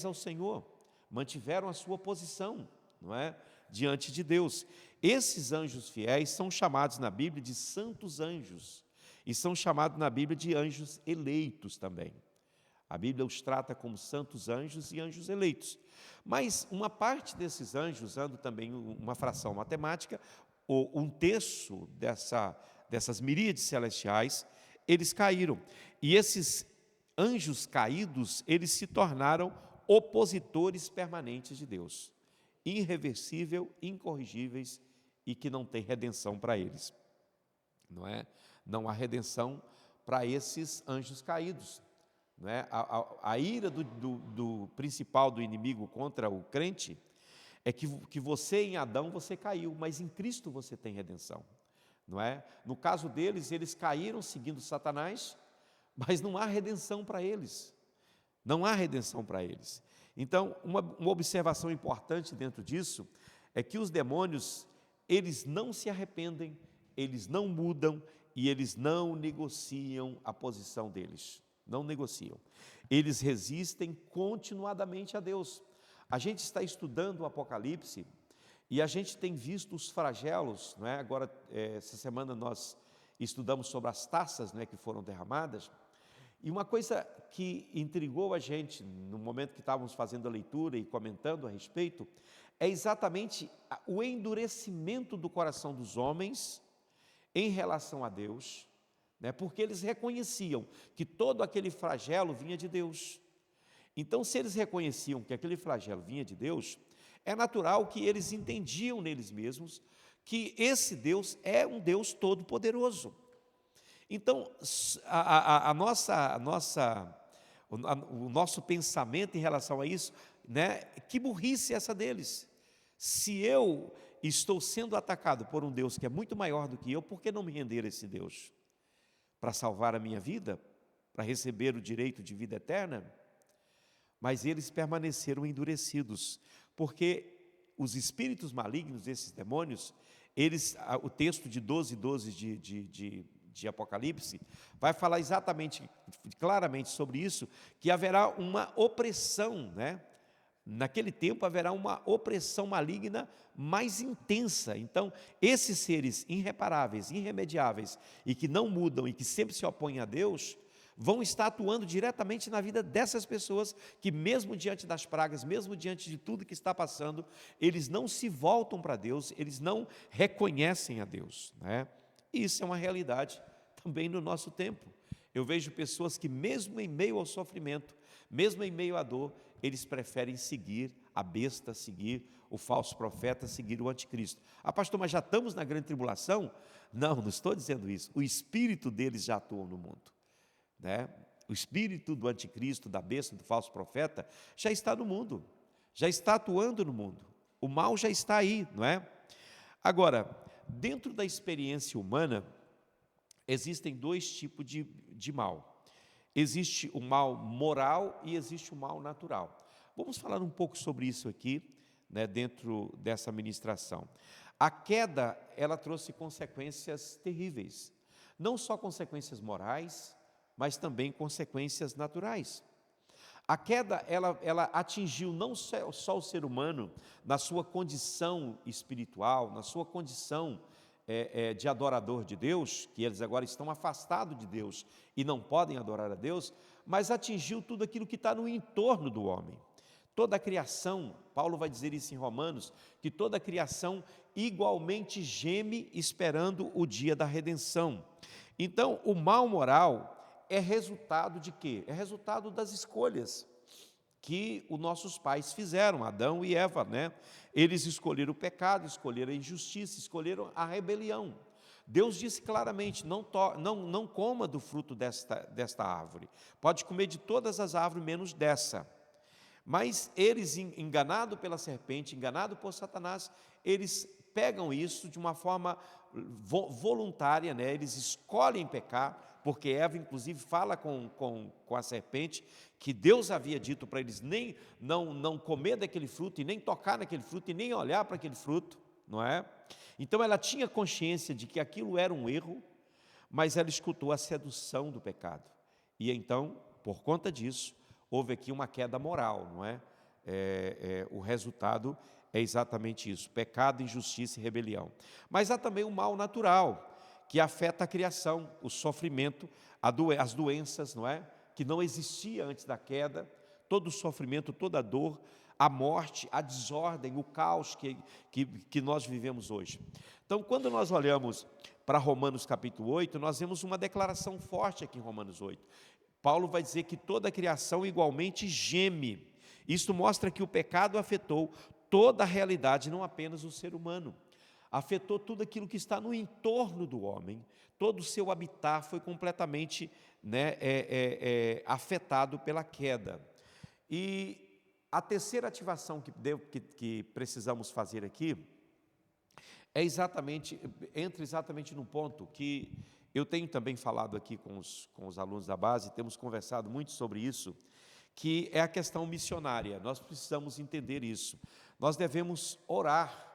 ao Senhor, mantiveram a sua posição, não é? Diante de Deus. Esses anjos fiéis são chamados na Bíblia de santos anjos, e são chamados na Bíblia de anjos eleitos também. A Bíblia os trata como santos anjos e anjos eleitos. Mas uma parte desses anjos, usando também uma fração matemática, ou 1/3 dessas miríades celestiais, eles caíram. E esses anjos caídos, eles se tornaram opositores permanentes de Deus, irreversível, incorrigíveis e que não tem redenção para eles, não é? Não há redenção para esses anjos caídos, não é? A ira do principal do inimigo contra o crente é que você em Adão você caiu, mas em Cristo você tem redenção, não é? No caso deles, eles caíram seguindo Satanás, mas não há redenção para eles, não há redenção para eles. Então, uma observação importante dentro disso é que os demônios, eles não se arrependem, eles não mudam e eles não negociam a posição deles, não negociam. Eles resistem continuadamente a Deus. A gente está estudando o Apocalipse e a gente tem visto os flagelos, não é? Agora, essa semana nós estudamos sobre as taças, não é, que foram derramadas. E uma coisa que intrigou a gente no momento que estávamos fazendo a leitura e comentando a respeito, é exatamente o endurecimento do coração dos homens em relação a Deus, né? Porque eles reconheciam que todo aquele flagelo vinha de Deus. Então, se eles reconheciam que aquele flagelo vinha de Deus, é natural que eles entendiam neles mesmos que esse Deus é um Deus todo-poderoso. Então, o nosso pensamento em relação a isso, né, que burrice essa deles. Se eu estou sendo atacado por um Deus que é muito maior do que eu, por que não me render a esse Deus? Para salvar a minha vida? Para receber o direito de vida eterna? Mas eles permaneceram endurecidos, porque os espíritos malignos, esses demônios, eles, o texto de 12 de Apocalipse, vai falar exatamente, claramente sobre isso, que haverá uma opressão, né? Naquele tempo haverá uma opressão maligna mais intensa. Então, esses seres irreparáveis, irremediáveis, e que não mudam e que sempre se opõem a Deus, vão estar atuando diretamente na vida dessas pessoas que, mesmo diante das pragas, mesmo diante de tudo que está passando, eles não se voltam para Deus, eles não reconhecem a Deus, né? E isso é uma realidade também no nosso tempo. Eu vejo pessoas que, mesmo em meio ao sofrimento, mesmo em meio à dor, eles preferem seguir a besta, seguir o falso profeta, seguir o anticristo. Ah, pastor, mas já estamos na grande tribulação? Não, não estou dizendo isso. O espírito deles já atua no mundo, né? O espírito do anticristo, da besta, do falso profeta, já está no mundo, já está atuando no mundo. O mal já está aí, não é? Agora, dentro da experiência humana, existem dois tipos de mal. Existe o mal moral e existe o mal natural. Vamos falar um pouco sobre isso aqui, né, dentro dessa ministração. A queda, ela trouxe consequências terríveis. Não só consequências morais, mas também consequências naturais. A queda, ela atingiu não só o ser humano na sua condição espiritual, na sua condição de adorador de Deus, que eles agora estão afastados de Deus e não podem adorar a Deus, mas atingiu tudo aquilo que está no entorno do homem. Toda a criação, Paulo vai dizer isso em Romanos, que toda a criação igualmente geme esperando o dia da redenção. Então, o mal moral é resultado de quê? É resultado das escolhas que os nossos pais fizeram, Adão e Eva, né? Eles escolheram o pecado, escolheram a injustiça, escolheram a rebelião. Deus disse claramente, não coma do fruto desta árvore. Pode comer de todas as árvores, menos dessa. Mas eles, enganados pela serpente, enganados por Satanás, eles pegam isso de uma forma voluntária, né? Eles escolhem pecar, porque Eva, inclusive, fala com a serpente que Deus havia dito para eles nem não comer daquele fruto, e nem tocar naquele fruto, e nem olhar para aquele fruto, não é? Então ela tinha consciência de que aquilo era um erro, mas ela escutou a sedução do pecado. E então, por conta disso, houve aqui uma queda moral, não é? O resultado é exatamente isso: pecado, injustiça e rebelião. Mas há também o mal natural, que afeta a criação, o sofrimento, as doenças, não é? Que não existia antes da queda, todo o sofrimento, toda a dor, a morte, a desordem, o caos que nós vivemos hoje. Então, quando nós olhamos para Romanos capítulo 8, nós vemos uma declaração forte aqui em Romanos 8. Paulo vai dizer que toda a criação igualmente geme. Isto mostra que o pecado afetou toda a realidade, não apenas o ser humano. Afetou tudo aquilo que está no entorno do homem, todo o seu habitat foi completamente, né, afetado pela queda. E a terceira ativação que precisamos fazer aqui entra exatamente no ponto que eu tenho também falado aqui com os alunos da base, temos conversado muito sobre isso, que é a questão missionária. Nós precisamos entender isso. Nós devemos orar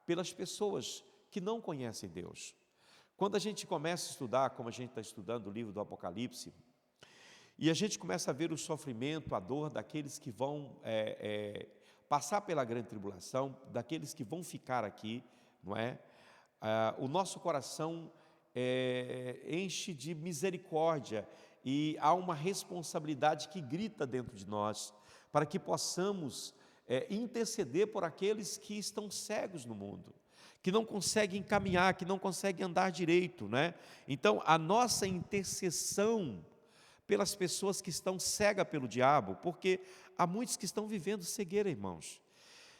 pelas pessoas que não conhecem Deus. Quando a gente começa a estudar, como a gente está estudando o livro do Apocalipse, e a gente começa a ver o sofrimento, a dor daqueles que vão passar pela grande tribulação, daqueles que vão ficar aqui, não é? O nosso coração enche de misericórdia e há uma responsabilidade que grita dentro de nós, para que possamos interceder por aqueles que estão cegos no mundo, que não conseguem caminhar, que não conseguem andar direito, né? Então, a nossa intercessão pelas pessoas que estão cegas pelo diabo, porque há muitos que estão vivendo cegueira, irmãos.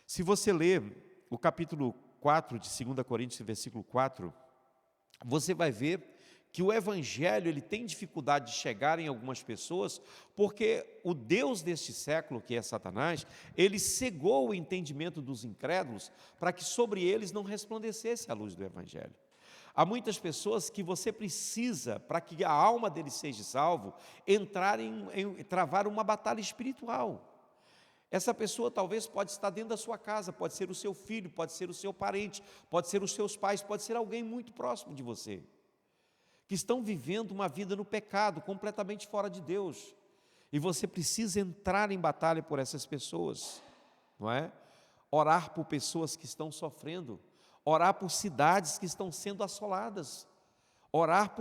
Se você ler o capítulo 4 de 2 Coríntios, versículo 4, você vai ver que o evangelho ele tem dificuldade de chegar em algumas pessoas, porque o Deus deste século, que é Satanás, ele cegou o entendimento dos incrédulos para que sobre eles não resplandecesse a luz do evangelho. Há muitas pessoas que você precisa, para que a alma deles seja salvo, travar uma batalha espiritual. Essa pessoa talvez pode estar dentro da sua casa, pode ser o seu filho, pode ser o seu parente, pode ser os seus pais, pode ser alguém muito próximo de você, que estão vivendo uma vida no pecado, completamente fora de Deus. E você precisa entrar em batalha por essas pessoas, não é? Orar por pessoas que estão sofrendo, orar por cidades que estão sendo assoladas, orar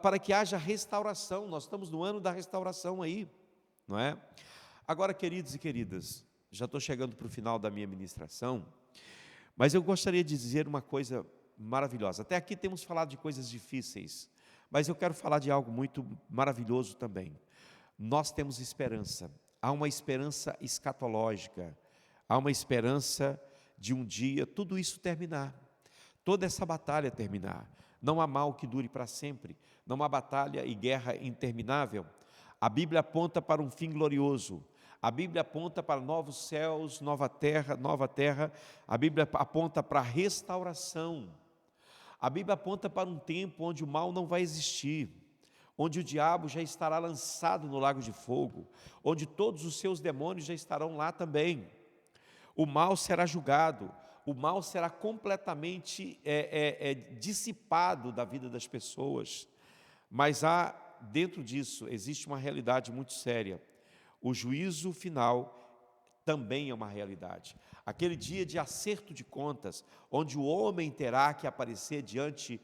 para que haja restauração. Nós estamos no ano da restauração aí, não é? Agora, queridos e queridas, já estou chegando para o final da minha ministração, mas eu gostaria de dizer uma coisa maravilhosa. Até aqui temos falado de coisas difíceis, mas eu quero falar de algo muito maravilhoso também. Nós temos esperança, há uma esperança escatológica, há uma esperança de um dia tudo isso terminar, toda essa batalha terminar. Não há mal que dure para sempre, não há batalha e guerra interminável. A Bíblia aponta para um fim glorioso, a Bíblia aponta para novos céus, nova terra, a Bíblia aponta para a restauração, a Bíblia aponta para um tempo onde o mal não vai existir, onde o diabo já estará lançado no lago de fogo, onde todos os seus demônios já estarão lá também. O mal será julgado, o mal será completamente dissipado da vida das pessoas, mas dentro disso existe uma realidade muito séria. O juízo final também é uma realidade. Aquele dia de acerto de contas, onde o homem terá que aparecer diante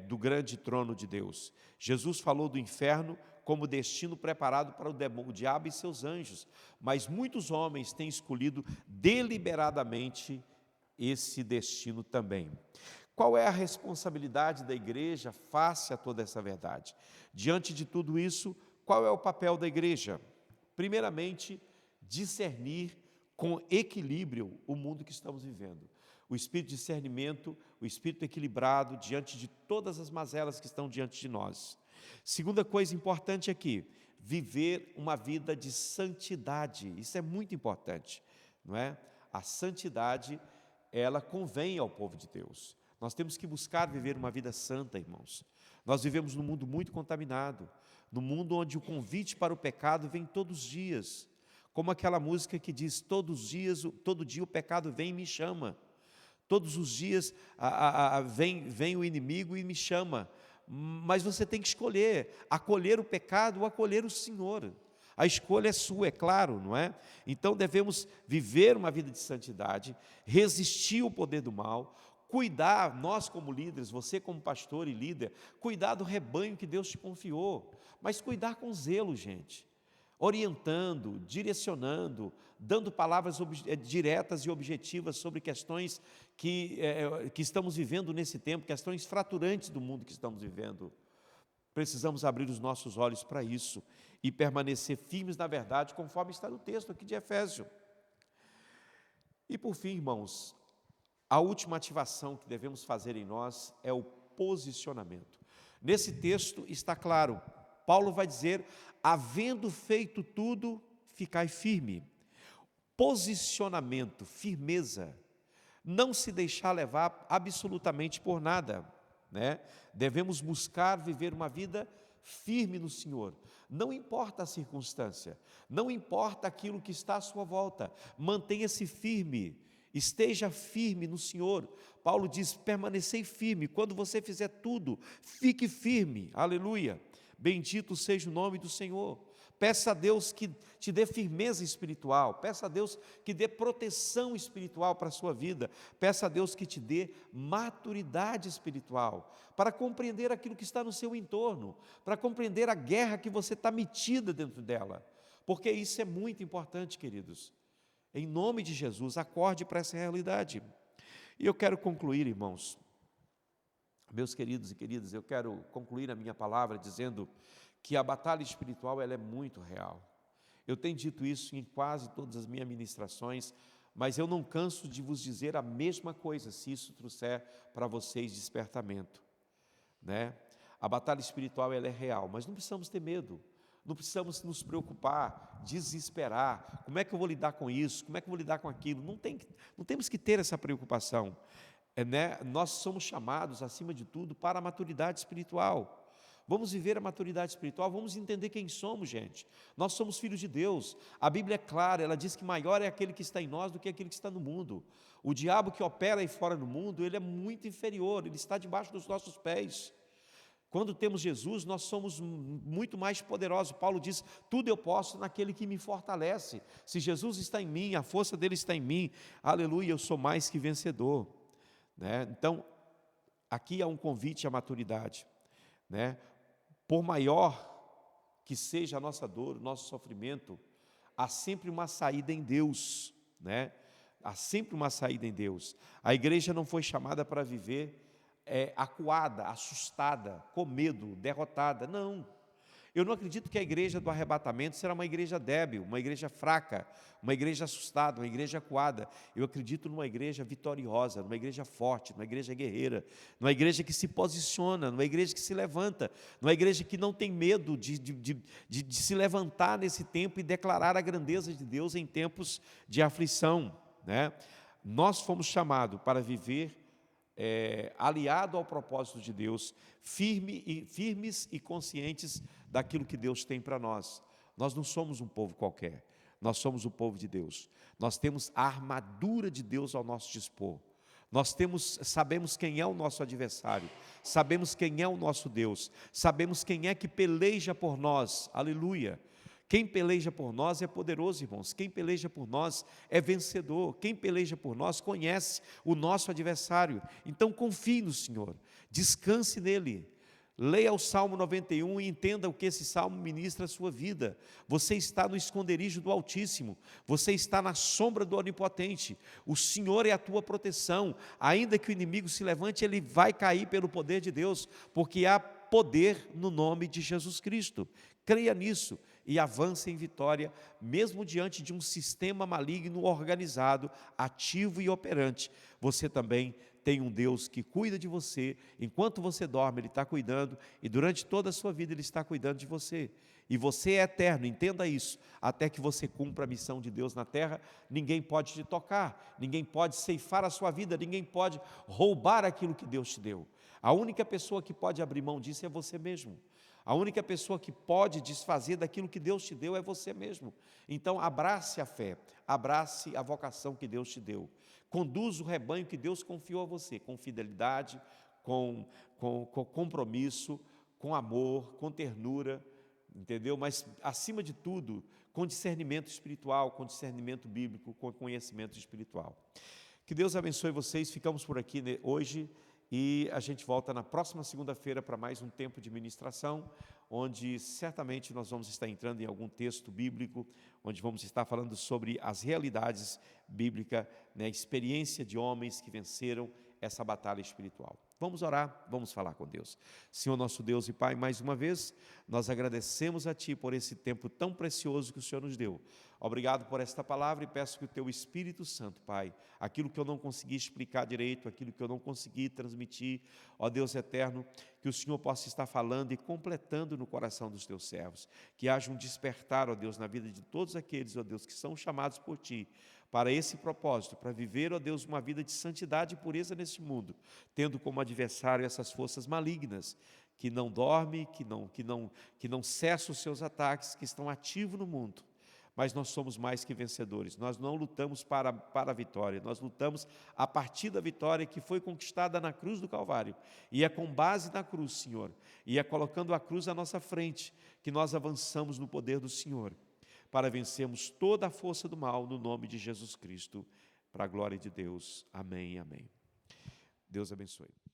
do grande trono de Deus. Jesus falou do inferno como destino preparado para o diabo e seus anjos, mas muitos homens têm escolhido deliberadamente esse destino também. Qual é a responsabilidade da igreja face a toda essa verdade? Diante de tudo isso, qual é o papel da igreja? Primeiramente, discernir com equilíbrio o mundo que estamos vivendo. O espírito de discernimento, o espírito equilibrado diante de todas as mazelas que estão diante de nós. Segunda coisa importante aqui, viver uma vida de santidade. Isso é muito importante, não é? A santidade, ela convém ao povo de Deus. Nós temos que buscar viver uma vida santa, irmãos. Nós vivemos num mundo muito contaminado, num mundo onde o convite para o pecado vem todos os dias, como aquela música que diz, todo dia o pecado vem e me chama. Todos os dias vem o inimigo e me chama, mas você tem que escolher, acolher o pecado ou acolher o Senhor. A escolha é sua, é claro, não é? Então devemos viver uma vida de santidade, resistir ao poder do mal, cuidar, nós como líderes, você como pastor e líder, cuidar do rebanho que Deus te confiou, mas cuidar com zelo, gente, orientando, direcionando, dando palavras diretas e objetivas sobre questões que estamos vivendo nesse tempo, questões fraturantes do mundo que estamos vivendo. Precisamos abrir os nossos olhos para isso e permanecer firmes na verdade, conforme está no texto aqui de Efésios. E por fim, irmãos, a última ativação que devemos fazer em nós é o posicionamento. Nesse texto está claro, Paulo vai dizer, havendo feito tudo, ficai firme. Posicionamento, firmeza, não se deixar levar absolutamente por nada, né? Devemos buscar viver uma vida firme no Senhor, não importa a circunstância, não importa aquilo que está à sua volta, mantenha-se firme, esteja firme no Senhor. Paulo diz, permanecei firme, quando você fizer tudo, fique firme, aleluia, bendito seja o nome do Senhor. Peça a Deus que te dê firmeza espiritual, peça a Deus que dê proteção espiritual para a sua vida, peça a Deus que te dê maturidade espiritual, para compreender aquilo que está no seu entorno, para compreender a guerra que você está metida dentro dela, porque isso é muito importante, queridos. Em nome de Jesus, acorde para essa realidade. E eu quero concluir, irmãos, meus queridos e queridas, eu quero concluir a minha palavra dizendo que a batalha espiritual ela é muito real. Eu tenho dito isso em quase todas as minhas ministrações, mas eu não canso de vos dizer a mesma coisa, se isso trouxer para vocês despertamento, né? A batalha espiritual ela é real, mas não precisamos ter medo, não precisamos nos preocupar, desesperar, como é que eu vou lidar com isso, como é que eu vou lidar com aquilo, não temos que ter essa preocupação, né? Nós somos chamados, acima de tudo, para a maturidade espiritual, Vamos viver a maturidade espiritual, vamos entender quem somos, gente. Nós somos filhos de Deus. A Bíblia é clara, ela diz que maior é aquele que está em nós do que aquele que está no mundo. O diabo que opera aí fora no mundo, ele é muito inferior, ele está debaixo dos nossos pés. Quando temos Jesus, nós somos muito mais poderosos. Paulo diz, tudo eu posso naquele que me fortalece. Se Jesus está em mim, a força dele está em mim, aleluia, eu sou mais que vencedor, né? Então, aqui há um convite à maturidade, né? Por maior que seja a nossa dor, o nosso sofrimento, há sempre uma saída em Deus, né? Há sempre uma saída em Deus. A igreja não foi chamada para viver acuada, assustada, com medo, derrotada. Não. Eu não acredito que a igreja do arrebatamento será uma igreja débil, uma igreja fraca, uma igreja assustada, uma igreja acuada. Eu acredito numa igreja vitoriosa, numa igreja forte, numa igreja guerreira, numa igreja que se posiciona, numa igreja que se levanta, numa igreja que não tem medo de se levantar nesse tempo e declarar a grandeza de Deus em tempos de aflição, né? Nós fomos chamados para viver aliado ao propósito de Deus, firmes e conscientes daquilo que Deus tem para nós. Nós não somos um povo qualquer, nós somos o povo de Deus. Nós temos a armadura de Deus ao nosso dispor. Sabemos quem é o nosso adversário, sabemos quem é o nosso Deus, sabemos quem é que peleja por nós, aleluia. Quem peleja por nós é poderoso, irmãos. Quem peleja por nós é vencedor. Quem peleja por nós conhece o nosso adversário. Então confie no Senhor, descanse nele. Leia o Salmo 91 e entenda o que esse Salmo ministra à sua vida. Você está no esconderijo do Altíssimo, você está na sombra do Onipotente. O Senhor é a tua proteção. Ainda que o inimigo se levante, ele vai cair pelo poder de Deus, porque há poder no nome de Jesus Cristo. Creia nisso e avance em vitória, mesmo diante de um sistema maligno organizado, ativo e operante. Você também tem um Deus que cuida de você. Enquanto você dorme, Ele está cuidando, e durante toda a sua vida Ele está cuidando de você. E você é eterno, entenda isso. Até que você cumpra a missão de Deus na terra, ninguém pode te tocar, ninguém pode ceifar a sua vida, ninguém pode roubar aquilo que Deus te deu. A única pessoa que pode abrir mão disso é você mesmo. A única pessoa que pode desfazer daquilo que Deus te deu é você mesmo. Então, abrace a fé, abrace a vocação que Deus te deu. Conduza o rebanho que Deus confiou a você, com fidelidade, com compromisso, com amor, com ternura, entendeu? Mas, acima de tudo, com discernimento espiritual, com discernimento bíblico, com conhecimento espiritual. Que Deus abençoe vocês. Ficamos por aqui hoje. E a gente volta na próxima segunda-feira para mais um tempo de ministração, onde certamente nós vamos estar entrando em algum texto bíblico, onde vamos estar falando sobre as realidades bíblicas, né, a experiência de homens que venceram essa batalha espiritual. Vamos orar, vamos falar com Deus. Senhor nosso Deus e Pai, mais uma vez, nós agradecemos a Ti por esse tempo tão precioso que o Senhor nos deu. Obrigado por esta palavra e peço que o Teu Espírito Santo, Pai, aquilo que eu não consegui explicar direito, aquilo que eu não consegui transmitir, ó Deus eterno, que o Senhor possa estar falando e completando no coração dos Teus servos, que haja um despertar, ó Deus, na vida de todos aqueles, ó Deus, que são chamados por Ti, para esse propósito, para viver, ó Deus, uma vida de santidade e pureza nesse mundo, tendo como adversário essas forças malignas, que não dormem, que não cessam os seus ataques, que estão ativos no mundo. Mas nós somos mais que vencedores, nós não lutamos para a vitória, nós lutamos a partir da vitória que foi conquistada na cruz do Calvário, e é com base na cruz, Senhor, e é colocando a cruz à nossa frente, que nós avançamos no poder do Senhor, para vencermos toda a força do mal, no nome de Jesus Cristo, para a glória de Deus. Amém e amém. Deus abençoe.